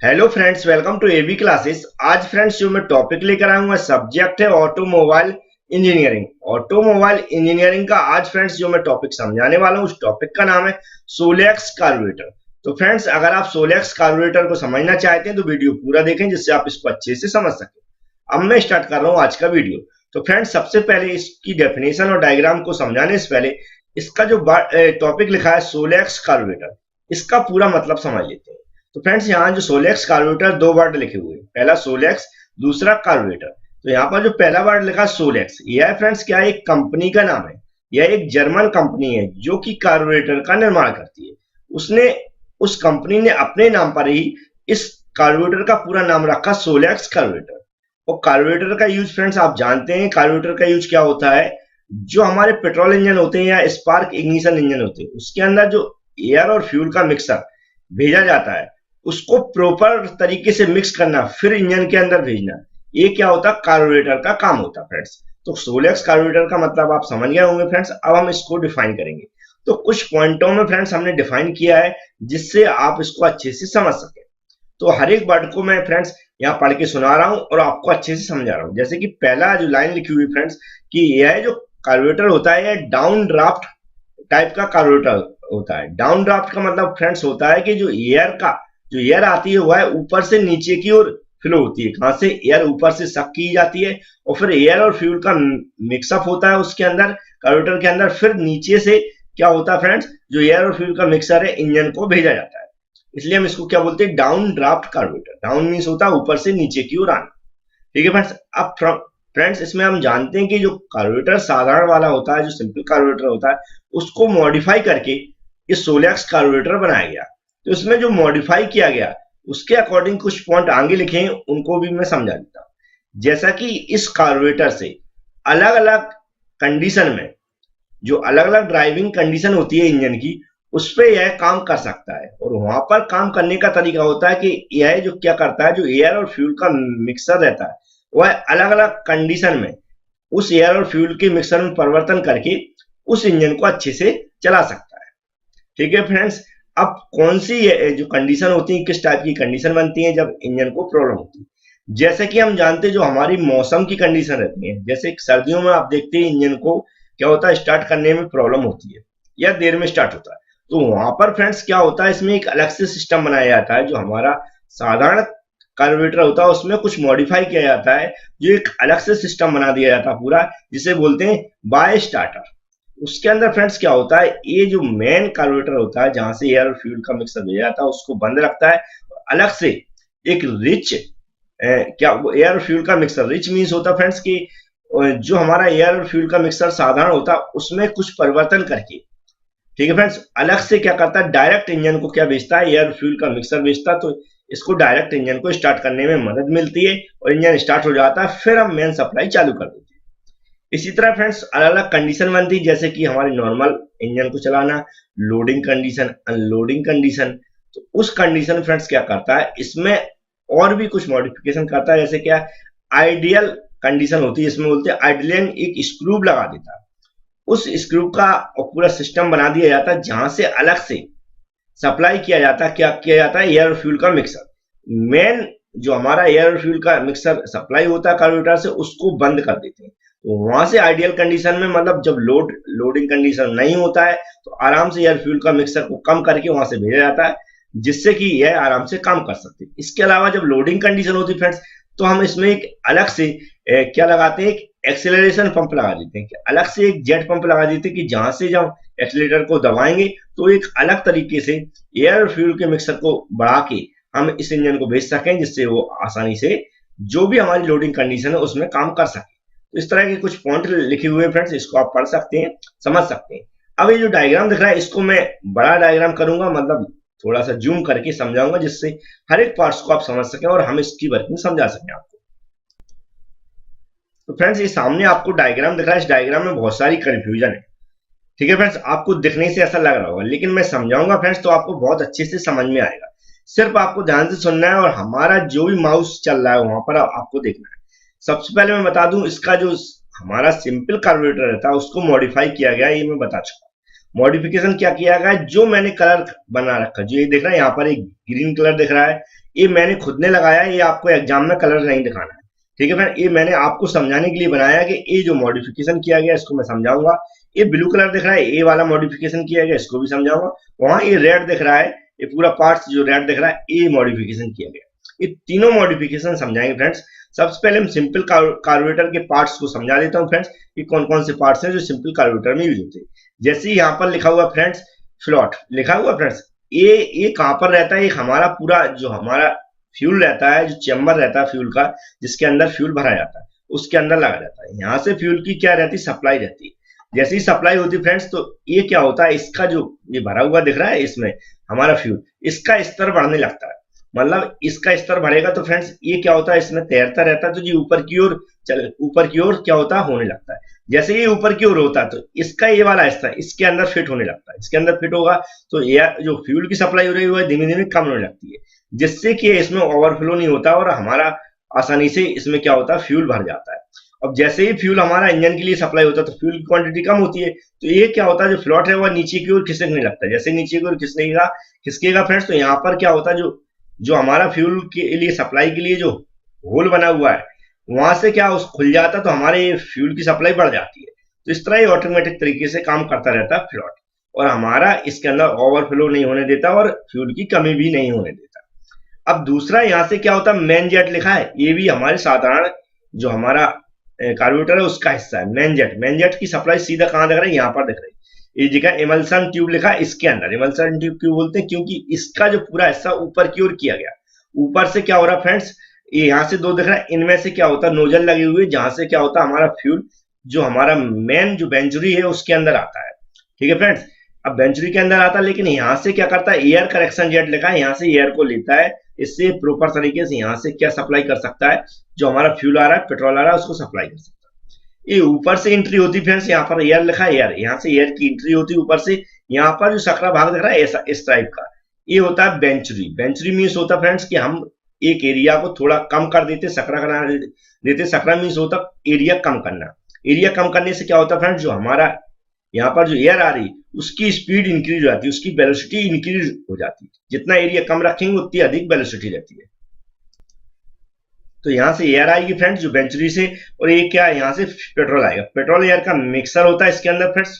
Hello friends, welcome to AB classes. आज friends जो मैं टॉपिक लेकर आया हूँ सब्जेक्ट है ऑटोमोबाइल इंजीनियरिंग। ऑटोमोबाइल इंजीनियरिंग का आज फ्रेंड्स जो मैं टॉपिक समझाने वाला हूँ उस टॉपिक का नाम है सोलेक्स कार्बोरेटर। तो फ्रेंड्स अगर आप सोलेक्स कार्बोरेटर को समझना चाहते हैं तो वीडियो पूरा देखें जिससे आप इसको अच्छे से समझ सकें। अब मैं स्टार्ट कर रहा हूँ आज का वीडियो। तो फ्रेंड्स सबसे पहले इसकी डेफिनेशन और डायग्राम को समझाने से पहले इसका जो टॉपिक लिखा है सोलेक्स कार्बोरेटर, इसका पूरा मतलब समझ लेते हैं। तो फ्रेंड्स यहाँ जो सोलेक्स कार्बोरेटर दो वर्ड लिखे हुए हैं, पहला सोलेक्स, दूसरा कार्बोरेटर। तो यहाँ पर जो पहला वर्ड लिखा सोलेक्स, यह फ्रेंड्स क्या है, एक कंपनी का नाम है। यह एक जर्मन कंपनी है जो कि कार्बोरेटर का निर्माण करती है। उसने उस कंपनी ने अपने नाम पर ही इस कार्बोरेटर का पूरा नाम रखा सोलेक्स कार्बोरेटर। और कार्बोरेटर का यूज फ्रेंड्स आप जानते हैं, कार्बोरेटर का यूज क्या होता है, जो हमारे पेट्रोल इंजन होते हैं या स्पार्क इग्निशन इंजन होते हैं उसके अंदर जो एयर और फ्यूल का मिक्सर भेजा जाता है उसको प्रॉपर तरीके से मिक्स करना फिर इंजन के अंदर भेजना, ये क्या होता है, कार्बोरेटर का काम होता है फ्रेंड्स। तो सोलेक्स कार्बोरेटर का मतलब आप समझ गए होंगे फ्रेंड्स। अब हम इसको डिफाइन करेंगे। तो कुछ पॉइंटों में फ्रेंड्स हमने डिफाइन किया है जिससे आप इसको अच्छे से समझ सके। तो हर एक वर्ड को मैं फ्रेंड्स यहाँ पढ़ के सुना रहा हूँ और आपको अच्छे से समझा रहा हूँ। जैसे कि पहला जो लाइन लिखी हुई फ्रेंड्स कि यह जो कार्बोरेटर होता है यह डाउन ड्राफ्ट टाइप का कार्बोरेटर होता है। डाउन ड्राफ्ट का मतलब फ्रेंड्स होता है कि जो एयर आती है वह ऊपर से नीचे की ओर फ्लो होती है। कहां से, एयर ऊपर से सक की जाती है और फिर एयर और फ्यूल का मिक्सअप होता है उसके अंदर, कार्बोरेटर के अंदर। फिर नीचे से क्या होता है फ्रेंड्स, जो एयर और फ्यूल का मिक्सर है इंजन को भेजा जाता है। इसलिए हम इसको क्या बोलते हैं, down draft carburettor. Down means होता है ऊपर से नीचे की ओर आना। ठीक है फ्रेंड्स। अब फ्रेंड्स इसमें हम जानते हैं कि जो कार्बोरेटर साधारण वाला होता है, जो सिंपल कार्बोरेटर होता है, उसको मॉडिफाई करके ये सोलेक्स कार्बोरेटर बनाया गया। तो इसमें जो मॉडिफाई किया गया उसके अकॉर्डिंग कुछ पॉइंट आगे लिखे हैं, उनको भी मैं समझा देता हूं। जैसा कि इस कार्बोरेटर से अलग अलग कंडीशन में, जो अलग अलग ड्राइविंग कंडीशन होती है इंजन की, उस पर यह काम कर सकता है। और वहां पर काम करने का तरीका होता है कि यह जो क्या करता है, जो एयर और फ्यूल का मिक्सर रहता है वह अलग अलग कंडीशन में उस एयर और फ्यूल के मिक्सर में परिवर्तन करके उस इंजन को अच्छे से चला सकता है। ठीक है फ्रेंड्स। अब कौन सी जो कंडीशन होती है, किस टाइप की कंडीशन बनती है जब इंजन को प्रॉब्लम होती है। जैसे कि हम जानते हैं जो हमारी मौसम की कंडीशन रहती है, जैसे सर्दियों में आप देखते हैं इंजन को क्या होता है, स्टार्ट करने में प्रॉब्लम होती है या देर में स्टार्ट होता है। तो वहां पर फ्रेंड्स क्या होता है, इसमें एक अलग से सिस्टम बनाया जाता है। जो हमारा साधारण कार्बोरेटर होता है उसमें कुछ मॉडिफाई किया जाता है, जो एक अलग से सिस्टम बना दिया जाता है पूरा, जिसे बोलते हैं बाय स्टार्टर। उसके अंदर फ्रेंड्स क्या होता है, ये जो मेन कार्बोरेटर होता है जहां से एयर और फ्यूल का मिक्सर भेजा जाता है उसको बंद रखता है। अलग से एक रिच क्या एयर और फ्यूल का मिक्सर, रिच मीन्स होता है फ्रेंड्स कि जो हमारा एयर और फ्यूल का मिक्सर साधारण होता है उसमें कुछ परिवर्तन करके, ठीक है फ्रेंड्स, अलग से क्या करता है, डायरेक्ट इंजन को क्या बेचता है, एयर फ्यूल का मिक्सर बेचता है। तो इसको डायरेक्ट इंजन को स्टार्ट करने में मदद मिलती है और इंजन स्टार्ट हो जाता है। फिर हम मेन सप्लाई चालू कर देते हैं। इसी तरह फ्रेंड्स अलग अलग कंडीशन बनती है, जैसे कि हमारी नॉर्मल इंजन को चलाना, लोडिंग कंडीशन, अनलोडिंग कंडीशन। तो उस कंडीशन फ्रेंड्स क्या करता है, इसमें और भी कुछ मॉडिफिकेशन करता है। जैसे क्या, आइडियल कंडीशन होती है, इसमें बोलते हैं आइडियलिंग, एक स्क्रू लगा देता है। उस स्क्रू का पूरा सिस्टम बना दिया जाता है जहां से अलग से सप्लाई किया जाता है, क्या किया जाता है, एयर और फ्यूल का मिक्सर। मेन जो हमारा एयर और फ्यूल का मिक्सर सप्लाई होता है कार्बोरेटर से, उसको बंद कर देते हैं। तो वहां से आइडियल कंडीशन में, मतलब जब लोडिंग कंडीशन नहीं होता है तो आराम से एयर फ्यूल का मिक्सर को कम करके वहां से भेजा जाता है जिससे कि यह आराम से काम कर सकते हैं। इसके अलावा जब लोडिंग कंडीशन होती है फ्रेंड्स, तो हम इसमें एक अलग से क्या लगाते हैं, एक एक्सेलरेशन पंप लगा देते हैं। अलग से एक जेट पंप लगा देते हैं कि जहां से जब एक्सीलरेटर को दबाएंगे तो एक अलग तरीके से एयर और फ्यूल के मिक्सर को बढ़ा के हम इस इंजन को भेज सकें, जिससे वो आसानी से जो भी हमारी लोडिंग कंडीशन है उसमें काम कर सके। तो इस तरह के कुछ पॉइंट लिखे हुए हैं फ्रेंड्स, इसको आप पढ़ सकते हैं, समझ सकते हैं। अब ये जो डायग्राम दिख रहा है इसको मैं बड़ा डायग्राम करूंगा, मतलब थोड़ा सा जूम करके समझाऊंगा जिससे हर एक पार्ट्स को आप समझ सकें और हम इसकी वर्किंग समझा सकें आपको। तो फ्रेंड्स ये सामने आपको डायग्राम दिख रहा है, इस डायग्राम में बहुत सारी कंफ्यूजन है। ठीक है फ्रेंड्स, आपको दिखने से ऐसा लग रहा होगा, लेकिन मैं समझाऊंगा फ्रेंड्स तो आपको बहुत अच्छे से समझ में आएगा। सिर्फ आपको ध्यान से सुनना है और हमारा जो भी माउस चल रहा है वहां पर आपको देखना है। सबसे पहले मैं बता दूं, इसका जो हमारा सिंपल कार्बोरेटर रहता है उसको मॉडिफाई किया गया, ये मैं बता चुका हूं। मॉडिफिकेशन क्या किया गया, जो मैंने कलर बना रखा, जो ये देख रहा है यहाँ पर एक ग्रीन कलर दिख रहा है, ये मैंने खुद ने लगाया, ये आपको एग्जाम में कलर नहीं दिखाना है, ठीक है फ्रेंड। ये मैंने आपको समझाने के लिए बनाया कि ये जो मॉडिफिकेशन किया गया इसको मैं समझाऊंगा। ये ब्लू कलर दिख रहा है, ये वाला मॉडिफिकेशन किया गया इसको भी समझाऊंगा। वहां ये रेड दिख रहा है, ये पूरा पार्ट्स जो रेड दिख रहा है ये मॉडिफिकेशन किया गया। ये तीनों मॉडिफिकेशन समझाएंगे फ्रेंड्स। सबसे पहले हम सिंपल कार्बोरेटर के पार्ट्स को समझा देता हूँ फ्रेंड्स, कि कौन कौन से पार्ट्स हैं जो सिंपल कार्बोरेटर में यूज होते हैं। जैसे यहाँ पर लिखा हुआ फ्रेंड्स फ्लॉट लिखा हुआ फ्रेंड्स, ये कहाँ पर रहता है, ये हमारा पूरा जो हमारा फ्यूल रहता है, जो चेम्बर रहता है फ्यूल का, जिसके अंदर फ्यूल भरा जाता है, उसके अंदर लगा रहता है। यहाँ से फ्यूल की क्या रहती है, सप्लाई रहती है। जैसे ही सप्लाई होती है फ्रेंड्स, तो ये क्या होता है, इसका जो ये भरा हुआ दिख रहा है इसमें हमारा फ्यूल, इसका स्तर बढ़ने लगता है। मतलब इसका स्तर बढ़ेगा तो फ्रेंड्स ये क्या होता है, इसमें तैरता रहता है, तो ये ऊपर की ओर क्या होता है, होने लगता है। जैसे ये ऊपर की ओर होता है तो इसका ये वाला हिस्सा इसके अंदर फिट होने लगता है। इसके अंदर फिट होगा तो एयर जो फ्यूल की सप्लाई हो रही है धीमे धीमे कम होने लगती है, जिससे कि इसमें ओवरफ्लो नहीं होता और हमारा आसानी से इसमें क्या होता है, फ्यूल भर जाता है। अब जैसे ही फ्यूल हमारा इंजन के लिए सप्लाई होता है तो फ्यूल की क्वांटिटी कम होती है, तो ये क्या होता है, जो फ्लॉट है वो नीचे की ओर खिसकने लगता है। जैसे नीचे की ओर खिसकेगा फ्रेंड्स, तो यहाँ पर क्या होता है, जो हमारा फ्यूल के लिए सप्लाई के लिए जो होल बना हुआ है वहां से क्या उस खुल जाता है, तो हमारे फ्यूल की सप्लाई बढ़ जाती है। तो इस तरह ये ऑटोमेटिक तरीके से काम करता रहता है फ्लॉट, और हमारा इसके अंदर ओवरफ्लो नहीं होने देता और फ्यूल की कमी भी नहीं होने देता। अब दूसरा यहाँ से क्या होता है, मेन जेट लिखा है, ये भी हमारे साधारण जो हमारा कार्बोरेटर है उसका हिस्सा है। मेन जेट की सप्लाई सीधा कहाँ दिख रहा है, यहाँ पर दिख रही है। ये जगह इमल्सन ट्यूब लिखा है, इसके अंदर इमल्सन ट्यूब क्यों बोलते हैं, क्योंकि इसका जो पूरा हिस्सा ऊपर की ओर किया गया। ऊपर से क्या हो रहा है फ्रेंड्स, ये यहाँ से दो दिख रहा है, इनमें से क्या होता है, नोजल लगी हुई है, जहां से क्या होता है, हमारा फ्यूल जो हमारा मेन जो वेंचुरी है उसके अंदर आता है। ठीक है फ्रेंड्स, अब वेंचुरी के अंदर आता है, लेकिन यहाँ से क्या करता है, एयर करेक्शन जेट लिखा है, यहाँ से एयर को लेता है, इससे प्रॉपर तरीके से यहाँ से क्या सप्लाई कर सकता है, जो हमारा फ्यूल आ रहा है, पेट्रोल आ रहा है, उसको सप्लाई कर सकता है। ये ऊपर से एंट्री होती फ्रेंड्स, यहाँ पर एयर लिखा है, एयर यहाँ से एयर की एंट्री होती है ऊपर से। यहाँ पर जो सकरा भाग दिख रहा है ऐसा इस टाइप का, ये होता है वेंचुरी। वेंचुरी मीन्स होता है फ्रेंड्स कि हम एक एरिया को थोड़ा कम कर देते, सकरा करा देते। सकरा मीन्स होता एरिया कम करना। एरिया कम करने से क्या होता है फ्रेंड्स, जो हमारा यहाँ पर जो एयर आ रही उसकी स्पीड इंक्रीज हो जाती है, उसकी वेलोसिटी इंक्रीज हो जाती है। जितना एरिया कम रखेंगे उतनी अधिक वेलोसिटी रहती है। तो यहाँ से एयर आएगी फ्रेंड्स जो वेंचुरी से, और ये क्या यहाँ से पेट्रोल आएगा। पेट्रोल एयर का मिक्सर होता है इसके अंदर फ्रेंड्स।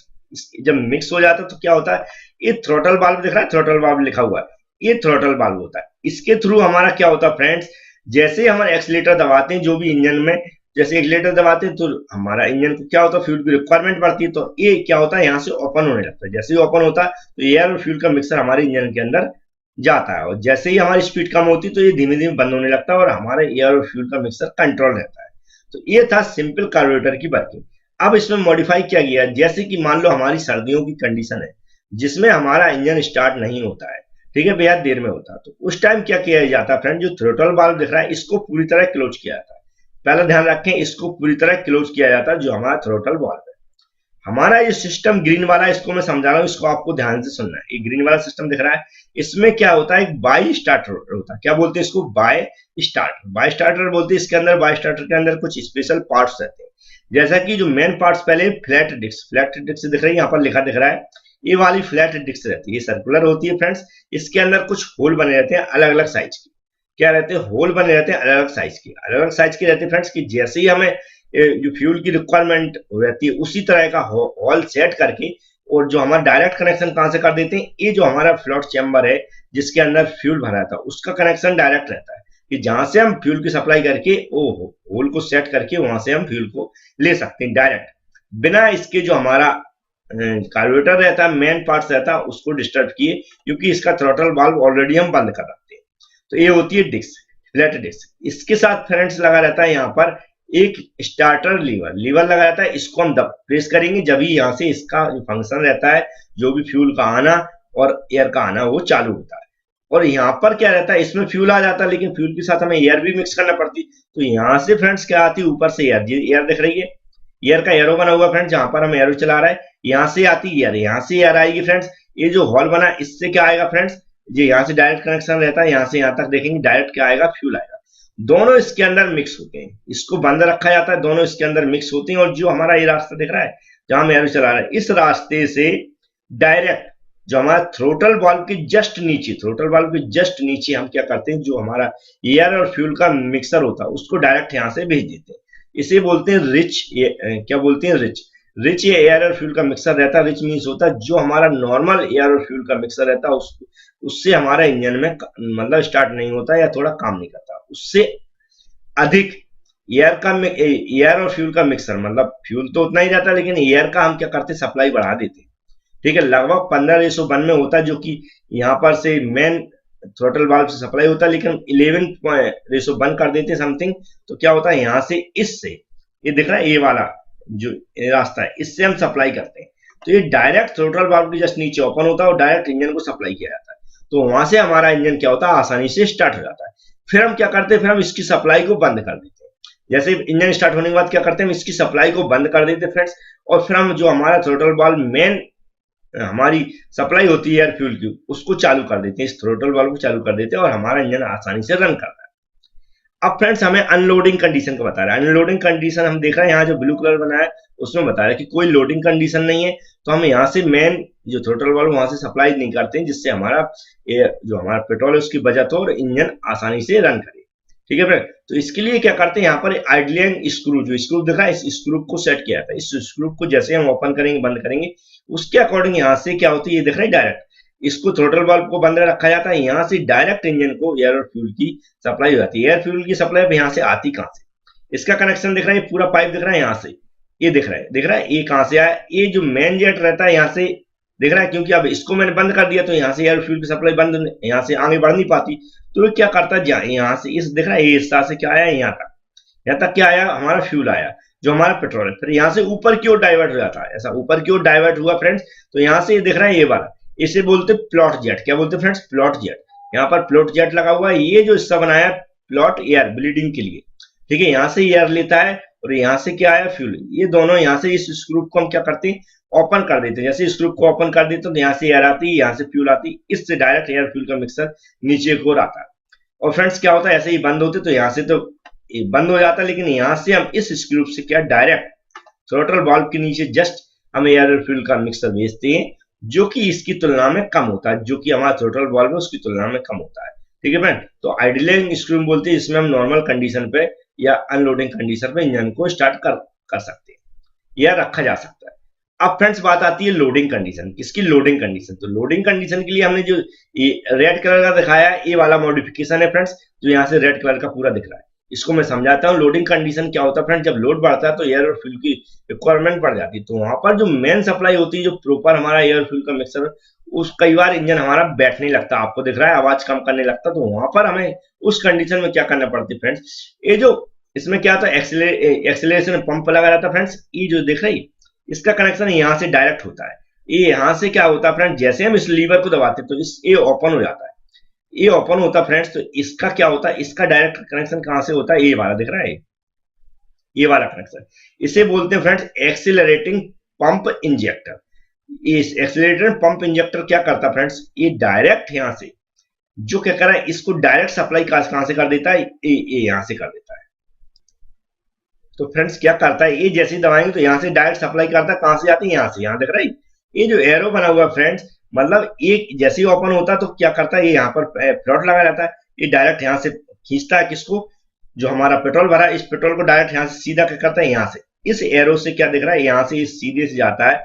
जब मिक्स हो जाता है तो क्या होता है, ये थ्रोटल वाल्व दिख रहा है, थ्रोटल वाल्व लिखा हुआ है, ये थ्रोटल वाल्व होता है। इसके थ्रू हमारा क्या होता है फ्रेंड्स, जैसे हम एक्सीलेटर दबाते हैं जो भी इंजन में, जैसे एक्सीलेटर दबाते हैं तो हमारा इंजन को क्या होता है, फ्यूल की रिक्वायरमेंट बढ़ती है, तो ये क्या होता है, यहाँ से ओपन होने लगता है। जैसे ही ओपन होता है तो एयर और फ्यूल का मिक्सर हमारे इंजन के अंदर जाता है, और जैसे ही हमारी स्पीड कम होती है तो ये धीमे धीमे बंद होने लगता है और हमारे एयर और फ्यूल का मिक्सर कंट्रोल रहता है। तो ये था सिंपल कार्बोरेटर की वर्किंग। अब इसमें मॉडिफाई किया गया, जैसे कि मान लो हमारी सर्दियों की कंडीशन है जिसमें हमारा इंजन स्टार्ट नहीं होता है, ठीक है, बेहद देर में होता है, तो उस टाइम क्या किया जाता है फ्रेंड, जो थ्रोटल वाल्व दिख रहा है इसको पूरी तरह क्लोज किया जाता है। पहला ध्यान रखें, इसको पूरी तरह क्लोज किया जाता है जो हमारा थ्रोटल वाल्व है। हमारा ये सिस्टम ग्रीन वाला, इसको मैं समझा रहा हूँ, इसको आपको ध्यान से सुनना है। ये ग्रीन वाला सिस्टम दिख रहा है, इसमें क्या होता है, एक बाई स्टार्टर होता है। क्या बोलते हैं इसको, बाय स्टार्टर। बाय स्टार्टर बोलते हैं। इसके अंदर बाय स्टार्टर के अंदर कुछ स्पेशल पार्ट्स रहते हैं, जैसा कि जो मेन पार्ट्स पहले फ्लैट डिस्क दिख रही है, यहाँ पर लिखा दिख रहा है, ये वाली फ्लैट डिस्क रहती है, ये सर्कुलर होती है फ्रेंड्स। इसके अंदर कुछ होल बने रहते हैं अलग अलग साइज के। क्या रहते हैं, होल बने रहते हैं अलग अलग साइज के। अलग अलग साइज के रहते हैं फ्रेंड्स, कि जैसे ही हमें जो फ्यूल की रिक्वायरमेंट रहती है उसी तरह का होल सेट करके, और जो हमारा डायरेक्ट कनेक्शन कहां से कर देते हैं, ये जो हमारा फ्लॉट चैम्बर है जिसके अंदर फ्यूल भरा था उसका कनेक्शन डायरेक्ट रहता है, कि जहां से हम फ्यूल की सप्लाई करके होल को सेट करके वहां से हम फ्यूल को ले सकते हैं डायरेक्ट, बिना इसके जो हमारा कार्बोरेटर रहता है, मेन पार्ट्स रहता है, उसको डिस्टर्ब किए, क्योंकि इसका थ्रोटल वाल्व ऑलरेडी हम बंद कर रखते हैं। तो ये होती है डिस्क, फ्लैट डिस्क। इसके साथ फ्रेंड्स लगा रहता है यहाँ पर एक स्टार्टर लीवर लगा रहता है, इसको हम प्रेस करेंगे जब ही यहाँ से इसका जो फंक्शन रहता है, जो भी फ्यूल का आना और एयर का आना वो चालू होता है। और यहाँ पर क्या रहता है, इसमें फ्यूल आ जाता है, लेकिन फ्यूल के साथ हमें एयर भी मिक्स करना पड़ती। तो यहाँ से फ्रेंड्स क्या आती है, ऊपर से एयर दिख रही है, एयर का एरो बना हुआ फ्रेंड्स, जहां पर हम एरो चला रहे हैं, यहाँ से आती एयर, यहाँ से एयर आएगी फ्रेंड्स। ये जो हॉल बना इससे क्या आएगा फ्रेंड्स, ये यहाँ से डायरेक्ट कनेक्शन रहता है, यहाँ से यहाँ तक देखेंगे डायरेक्ट क्या आएगा, फ्यूल आएगा। दोनों इसके अंदर मिक्स होते हैं, इसको बंद रखा जाता है, दोनों इसके अंदर मिक्स होते हैं। और जो हमारा ये रास्ता दिख रहा है जहां हम एरो चला रहे हैं, इस रास्ते से डायरेक्ट जो हमारा थ्रोटल वाल्व के जस्ट नीचे, थ्रोटल वाल्व के जस्ट नीचे हम क्या करते हैं, जो हमारा एयर और फ्यूल का मिक्सर होता है उसको डायरेक्ट यहाँ से भेज देते हैं। इसे बोलते हैं रिच, क्या बोलते हैं, रिच। रिच ये एयर और फ्यूल का मिक्सर रहता है। रिच मीन्स होता है जो हमारा नॉर्मल एयर और फ्यूल का मिक्सर रहता है उससे हमारा इंजन में मतलब स्टार्ट नहीं होता या थोड़ा काम नहीं करता। उससे अधिक एयर और फ्यूल का मिक्सर, मतलब फ्यूल तो उतना ही रहता है लेकिन एयर का हम क्या करते हैं, सप्लाई बढ़ा देते हैं। ठीक है, लगभग 15:1 में होता है, जो कि यहाँ पर से मेन थ्रोटल वाल्व से सप्लाई होता है, लेकिन 11:1 कर देते हैं समथिंग। तो क्या होता है, यहाँ से इससे ये दिख रहा है, ये वाला जो रास्ता है, इससे हम सप्लाई करते हैं। तो ये डायरेक्ट थ्रोटल वाल्व के जस्ट नीचे ओपन होता है और डायरेक्ट इंजन को सप्लाई किया जाता है। तो वहां से हमारा इंजन क्या होता है, आसानी से स्टार्ट हो जाता है। फिर हम क्या करते हैं, फिर हम इसकी सप्लाई को बंद कर देते हैं। जैसे इंजन स्टार्ट होने के बाद क्या करते हैं, हम इसकी सप्लाई को बंद कर देते हैं फ्रेंड्स। और फिर हम जो हमारा थ्रोटल वाल्व मेन हमारी सप्लाई होती है एयर फ्यूल की, उसको चालू कर देते हैं, इस थ्रोटल वाल्व को चालू कर देते हैं और हमारा इंजन आसानी से रन करता है। अब फ्रेंड्स हमें अनलोडिंग कंडीशन को बता रहा है। अनलोडिंग कंडीशन हम देख रहे हैं यहाँ जो ब्लू कलर बना है उसमें बता रहा है कि कोई लोडिंग कंडीशन नहीं है। तो हम यहाँ से मेन जो थ्रोटल वाल्व वहां से सप्लाई नहीं करते हैं, जिससे हमारा जो हमारा पेट्रोल है उसकी बचत हो और इंजन आसानी से रन करे। ठीक है फ्रेंड, तो इसके लिए क्या करते हैं, यहाँ पर आइडलिंग स्क्रू, जो स्क्रू दिखा है, इस स्क्रू को सेट किया था। इस स्क्रू को जैसे हम ओपन करेंगे बंद करेंगे उसके अकॉर्डिंग यहाँ से क्या होती है, ये दिख रहा है डायरेक्ट इसको थ्रोटल वाल्व को बंद रखा जाता है। यहाँ से डायरेक्ट इंजन को एयर और फ्यूल की सप्लाई हो जाती है। एयर फ्यूल की सप्लाई अब यहाँ से आती कहाँ से, इसका कनेक्शन दिख रहा है, पूरा पाइप दिख रहा है यहाँ से, ये दिख रहा है ये कहाँ से आया, ये जो मेन जेट रहता है यहाँ से दिख रहा है, क्योंकि अब इसको मैंने बंद कर दिया तो यहाँ से एयर फ्यूल की सप्लाई बंद, यहाँ से आगे बढ़ नहीं पाती। तो ये क्या करता है, यहाँ से इस दिख रहा है, ये हिस्सा से क्या आया, यहाँ तक क्या आया, हमारा फ्यूल आया जो हमारा पेट्रोल है। फिर यहाँ से ऊपर की ओर डाइवर्ट हो जाता है, ऐसा ऊपर की ओर डाइवर्ट हुआ फ्रेंड्स। तो यहाँ से ये दिख रहा है, ये वाला, इसे बोलते प्लॉट जेट। क्या बोलते फ्रेंड्स, प्लॉट जेट। यहाँ पर प्लॉट जेट लगा हुआ है, ये जो हिस्सा बनाया प्लॉट एयर ब्लीडिंग के लिए। ठीक है, यहाँ से एयर लेता है और यहाँ से क्या आया, फ्यूल। ये दोनों यहाँ से इस स्क्रू को हम क्या करते हैं, ओपन कर देते हैं। जैसे स्क्रू को ओपन कर देते हैं तो यहाँ से एयर आती है, यहाँ से फ्यूल आती है, इससे डायरेक्ट एयर फ्यूल का मिक्सर नीचे की ओर आता है। और फ्रेंड्स क्या होता है, ऐसे ही बंद होते तो यहाँ से तो बंद हो जाता है, लेकिन यहाँ से हम इस स्क्रू से क्या डायरेक्ट थ्रोटल वाल्व के नीचे जस्ट हम एयर और फ्यूल का मिक्सर भेजते हैं, जो कि इसकी तुलना में कम होता है, जो कि हमारा थ्रोटल वाल्व है उसकी तुलना में कम होता है। ठीक है फ्रेंड, तो आइडलिंग स्क्रू बोलते हैं, इसमें हम नॉर्मल कंडीशन पे या अनलोडिंग कंडीशन पे इंजन को स्टार्ट कर सकते हैं या रखा जा सकता है। अब फ्रेंड्स बात आती है लोडिंग कंडीशन। किसकी, लोडिंग कंडीशन। तो लोडिंग कंडीशन के लिए हमने जो ये रेड कलर का दिखाया है, ये वाला मॉडिफिकेशन है फ्रेंड्स, जो यहाँ से रेड कलर का पूरा दिख रहा है। इसको मैं समझाता हूँ। लोडिंग कंडीशन क्या होता है फ्रेंड, जब लोड बढ़ता है तो एयर और फ्यूल की रिक्वायरमेंट बढ़ जाती है। तो वहां पर जो मेन सप्लाई होती है, जो प्रॉपर हमारा एयर फ्यूल का मिक्सर, उस कई बार इंजन हमारा बैठने लगता है, आपको दिख रहा है, आवाज कम करने लगता है। तो वहां पर हमें उस कंडीशन में क्या करना पड़ती है फ्रेंड्स, ये जो इसमें क्या होता है, एक्सेलरेशन पंप लगा रहता है फ्रेंड्स, ये जो दिख रही, इसका कनेक्शन यहाँ से डायरेक्ट होता है। ये यहाँ से क्या होता है फ्रेंड, जैसे हम इस लीवर को दबाते हैं तो ये ओपन हो जाता है, ये ओपन होता है फ्रेंड्स। तो इसका क्या होता है, इसका डायरेक्ट कनेक्शन कहां से होता है, ये वाला दिख रहा है, ये वाला कनेक्शन, इसे बोलते हैं फ्रेंड्स एक्सीलरेटिंग पंप इंजेक्टर। इस एक्सीलरेटिंग पंप इंजेक्टर क्या करता है फ्रेंड्स, ये डायरेक्ट यहां से जो क्या कर रहा है, इसको डायरेक्ट सप्लाई कहां से कर देता है, ये यहां से कर देता है। तो फ्रेंड्स क्या करता है, ये जैसे ही दबाएंगे तो यहाँ से डायरेक्ट सप्लाई करता है, कहां से आती है, यहाँ से, यहाँ दिख रहा है, ये जो एरो बना हुआ फ्रेंड्स, मतलब एक जैसे ही ओपन होता है तो क्या करता है, ये यहाँ पर प्लॉट लगा रहता है, ये डायरेक्ट यहाँ से खींचता है किसको, जो हमारा पेट्रोल भरा है, इस पेट्रोल को डायरेक्ट यहाँ से सीधा क्या करता है, यहाँ से इस एरो से क्या दिख रहा है, यहाँ से सीधे से जाता है,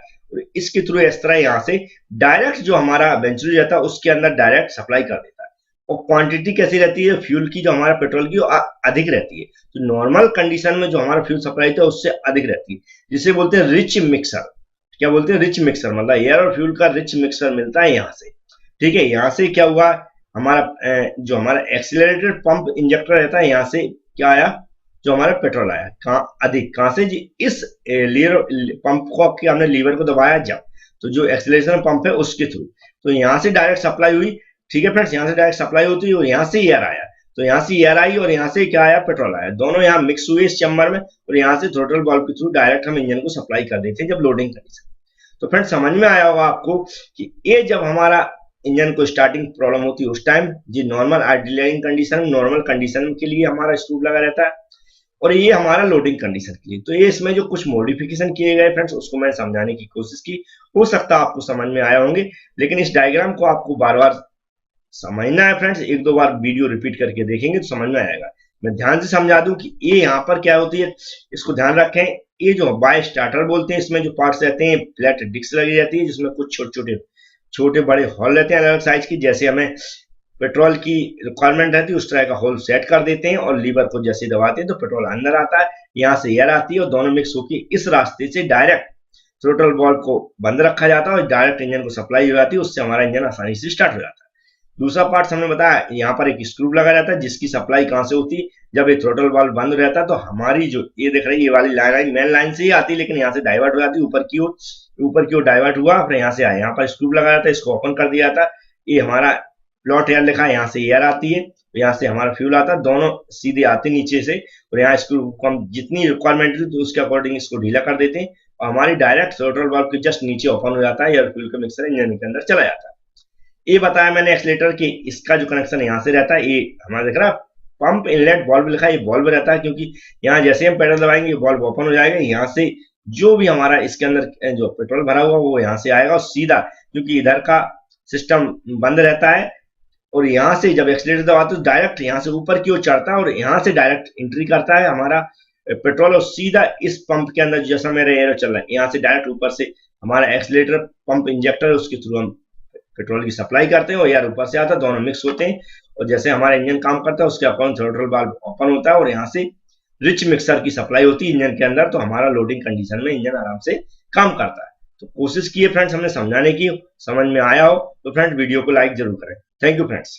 इसके थ्रू इस तरह यहाँ से डायरेक्ट जो हमारा वेंचुरी रहता है उसके अंदर डायरेक्ट सप्लाई कर देता है। और क्वांटिटी कैसी रहती है, फ्यूल की, जो हमारा पेट्रोल की अधिक रहती है। तो नॉर्मल कंडीशन में जो हमारा फ्यूल सप्लाई होता है उससे अधिक रहती है, जिसे बोलते हैं रिच मिक्सर। क्या बोलते हैं, रिच मिक्सर, मतलब एयर और फ्यूल का रिच मिक्सर मिलता है यहाँ से। ठीक है, यहाँ से क्या हुआ, हमारा जो हमारा एक्सीलरेटेड पंप इंजेक्टर रहता है, यहाँ से क्या आया, जो हमारा पेट्रोल आया, कहां से जी, इस लीवर पंप को आपके हमने लीवर को दबाया जब, तो जो एक्सीलरेशन पंप है उसके थ्रू, तो यहाँ से डायरेक्ट सप्लाई हुई। ठीक है फ्रेंड्स, यहाँ से डायरेक्ट सप्लाई होती है और यहाँ से एयर आया, तो यहाँ से एयर आई और यहाँ से क्या आया, पेट्रोल आया, दोनों यहाँ मिक्स हुए इस चैम्बर में, और यहाँ से थ्रोटल वाल्व के थ्रू डायरेक्ट हम इंजन को सप्लाई कर देते हैं जब लोडिंग कंडीशन। तो फ्रेंड्स समझ में आया होगा आपको कि ये जब हमारा इंजन को स्टार्टिंग प्रॉब्लम होती है उस टाइम जी normal idling condition, normal condition के लिए हमारा स्क्रू लगा रहता है। और ये हमारा लोडिंग कंडीशन के लिए। तो ये इसमें जो कुछ मॉडिफिकेशन किए गए फ्रेंड्स उसको मैंने समझाने की कोशिश की, हो सकता है आपको समझ में आया होंगे, लेकिन इस डायग्राम को आपको बार बार समझना है फ्रेंड्स, एक दो बार वीडियो रिपीट करके देखेंगे तो समझ में आएगा। मैं ध्यान से समझा दूं कि ये यहाँ पर क्या होती है, इसको ध्यान रखें। ये जो बाय स्टार्टर बोलते हैं, इसमें जो पार्ट्स रहते हैं फ्लैट डिस्क लगी रहती है, जिसमें कुछ छोटे बड़े होल रहते हैं अलग अलग साइज की। जैसे हमें पेट्रोल की रिक्वायरमेंट रहती है उस तरह का होल सेट कर देते हैं, और लीवर को जैसे दबाते हैं तो पेट्रोल अंदर आता है, यहाँ से एयर आती है और दोनों मिक्स होकर इस रास्ते से डायरेक्ट थ्रोटल वाल्व को बंद रखा जाता है और डायरेक्ट इंजन को सप्लाई हो जाती है। उससे हमारा इंजन आसानी से स्टार्ट हो जाता है। दूसरा पार्ट हमने बताया, यहाँ पर एक स्क्रू लगा जाता है जिसकी सप्लाई कहां से होती है, जब ये थ्रोटल वाल्व बंद रहता है तो हमारी जो ये देख रही है ये वाली लाइन मेन लाइन से ही आती है, लेकिन यहाँ से डाइवर्ट हो जाती है ऊपर की ओर डाइवर्ट हुआ, फिर यहाँ से आया, यहाँ पर स्क्रू लगा जाता है, इसको ओपन कर दिया जाता है। ये हमारा प्लॉट एयर लिखा है, यहाँ से एयर आती है, यहाँ से हमारा फ्यूल आता है, दोनों सीधे आते नीचे से, और यहाँ स्क्रू को हम जितनी रिक्वायरमेंट थी तो उसके अकॉर्डिंग इसको ढीला कर देते हैं और हमारी डायरेक्ट थ्रोटल वाल्व के जस्ट नीचे ओपन हो जाता है, एयर फ्यूल का मिक्सर इंजन के अंदर चला जाता है। ये बताया मैंने एक्सीलेटर की, इसका जो कनेक्शन यहाँ से रहता है, ये हमारा दिख रहा है पंप इनलेट वाल्व लिखा है, ये वाल्व रहता है, क्योंकि यहाँ जैसे हम पेडल दबाएंगे वाल्व ओपन हो जाएगा, यहाँ से जो भी हमारा इसके अंदर जो पेट्रोल भरा हुआ वो यहाँ से आएगा और सीधा, क्योंकि इधर का सिस्टम बंद रहता है और यहाँ से जब एक्सीलेटर दबाते तो डायरेक्ट यहाँ से ऊपर की ओर चढ़ता है और यहाँ से डायरेक्ट एंट्री करता है हमारा पेट्रोल, और सीधा इस पंप के अंदर जैसा मेरा एरो चल रहा है, यहाँ से डायरेक्ट ऊपर से हमारा एक्सीलेटर पंप इंजेक्टर है उसके थ्रू हम पेट्रोल की सप्लाई करते हैं और यार ऊपर से आता है, दोनों मिक्स होते हैं और जैसे हमारा इंजन काम करता है उसके अकॉर्डिंग थ्रोटल वाल्व ओपन होता है और यहाँ से रिच मिक्सर की सप्लाई होती है इंजन के अंदर, तो हमारा लोडिंग कंडीशन में इंजन आराम से काम करता है। तो कोशिश की है फ्रेंड्स हमने समझाने की, समझ में आया हो तो फ्रेंड्स वीडियो को लाइक जरूर करें। Thank you friends.